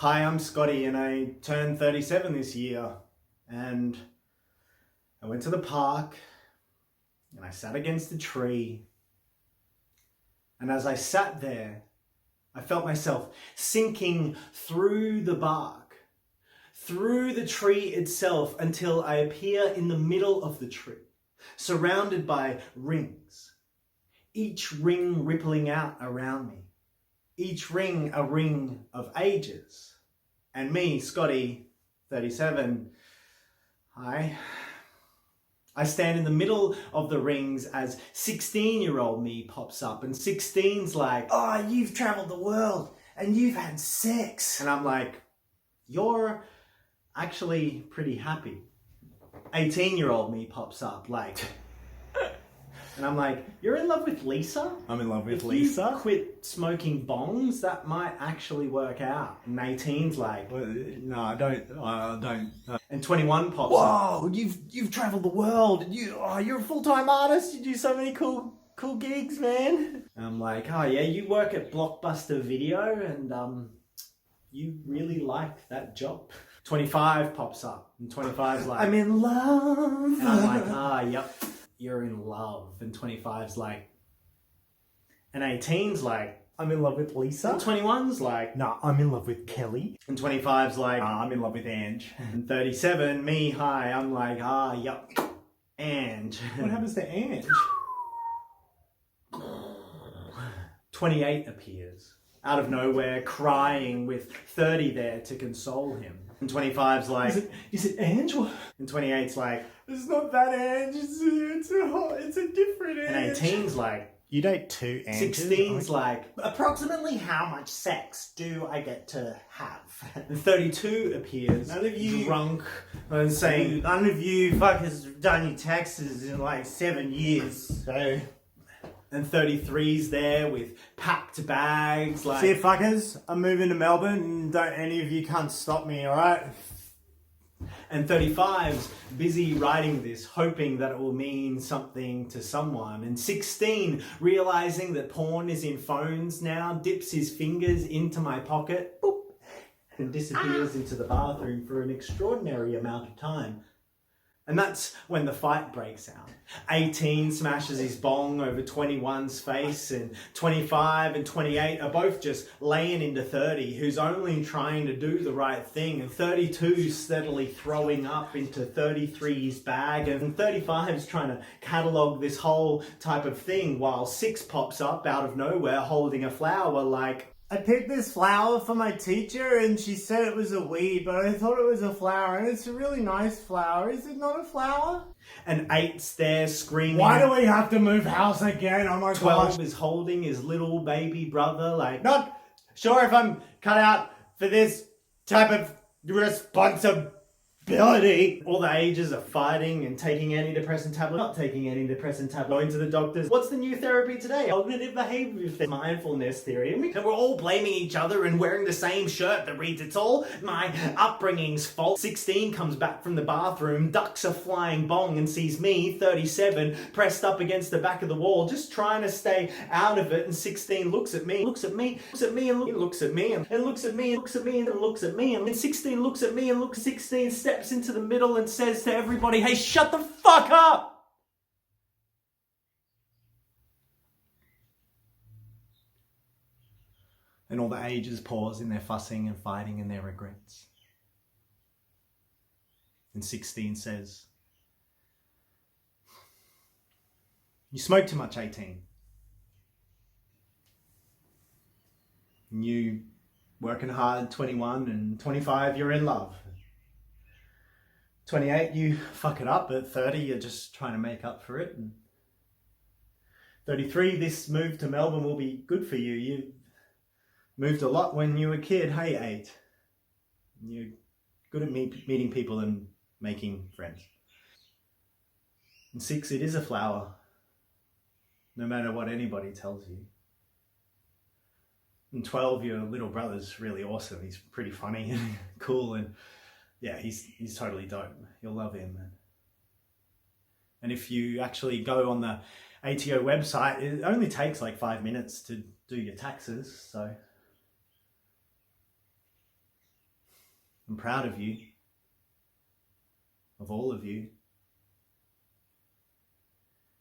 Hi, I'm Scotty and I turned 37 this year, and I went to the park and I sat against a tree, and as I sat there I felt myself sinking through the bark, through the tree itself, until I appear in the middle of the tree, surrounded by rings, each ring rippling out around me, each ring a ring of ages. And me, Scotty, 37, I stand in the middle of the rings as 16-year-old me pops up, and 16's like, "Oh, you've traveled the world and you've had sex." And I'm like, "You're actually pretty happy." 18-year-old me pops up like, and I'm like, "You're in love with Lisa? I'm in love with If Lisa. you quit smoking bongs, that might actually work out." And 18's like, Well, no, I don't. and 21 pops up. Whoa! You've traveled the world. You're a full-time artist. You do so many cool gigs, man. And I'm like, "Oh yeah, you work at Blockbuster Video and you really like that job." 25 pops up and 25's like, I'm in love. and I'm like, yep, you're in love. And 25's like, and 18's like, I'm in love with Lisa. and 21's like, No, I'm in love with Kelly. and 25's like, I'm in love with Ange. and 37, me, hi, I'm like, yep, and What happens to Ange? 28 appears out of nowhere, crying, with 30 there to console him. And 25's like, Is it Ange? and 28's like, It's not that Ange. It's a different Ange. and 18's like, You date two Anges. 16's like, approximately how much sex do I get to have? And 32 appears, None of you- drunk, and saying, None of you fuckers done your taxes in like 7 years. So and 33's there with packed bags, like, see you fuckers. I'm moving to Melbourne, and don't any of you can't stop me. All right. and 35's busy writing this, hoping that it will mean something to someone. And 16, realizing that porn is in phones now, dips his fingers into my pocket, boop, and disappears into the bathroom for an extraordinary amount of time. And that's when the fight breaks out. 18 smashes his bong over 21's face, and 25 and 28 are both just laying into 30, who's only trying to do the right thing, and 32's steadily throwing up into 33's bag, and 35's trying to catalogue this whole type of thing, while 6 pops up out of nowhere holding a flower like, I picked this flower for my teacher and she said it was a weed, but I thought it was a flower, and it's a really nice flower. Is it not a flower? and 8's there screaming. Why do we have to move house again? Oh my 12 gosh. is holding his little baby brother like, Not sure if I'm cut out for this type of responsibility. all the ages are fighting and taking antidepressant tablets, not taking antidepressant tablets, going to the doctors. What's the new therapy today? Cognitive behavior therapy, mindfulness theory. And we're all blaming each other and wearing the same shirt that reads, "It's all my upbringing's fault." 16 comes back from the bathroom, ducks a flying bong, and sees me, 37, pressed up against the back of the wall, just trying to stay out of it. And 16 looks at me, and looks at me, and looks at me, and looks at me, and looks at me, and looks at me, and 16 looks at me, and looks. 16 steps into the middle and says to everybody, "Hey, shut the fuck up!" And all the ages pause in their fussing and fighting and their regrets. And 16 says, "You smoke too much, 18. And you working hard, 21, and 25, you're in love. 28, you fuck it up. At 30, you're just trying to make up for it. And 33, this move to Melbourne will be good for you. You moved a lot when you were a kid. Hey, 8, you're good at meeting people and making friends. And 6, it is a flower, no matter what anybody tells you. And 12, your little brother's really awesome. He's pretty funny and cool, and yeah, he's totally dope. You'll love him. And if you actually go on the ATO website, it only takes like 5 minutes to do your taxes, so I'm proud of you, of all of you,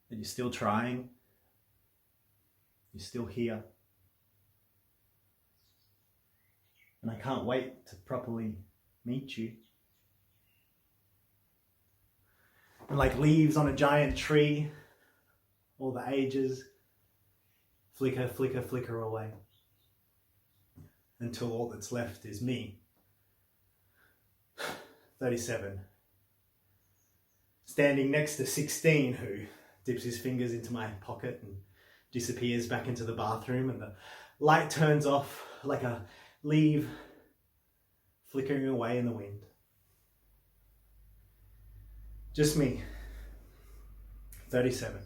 that you're still trying, you're still here. And I can't wait to properly meet you. And like leaves on a giant tree, all the ages flicker, flicker, flicker away until all that's left is me, 37, standing next to 16, who dips his fingers into my pocket and disappears back into the bathroom, and the light turns off like a leaf flickering away in the wind. Just me, 37,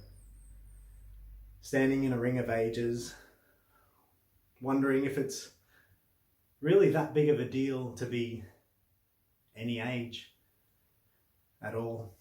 standing in a ring of ages, wondering if it's really that big of a deal to be any age at all.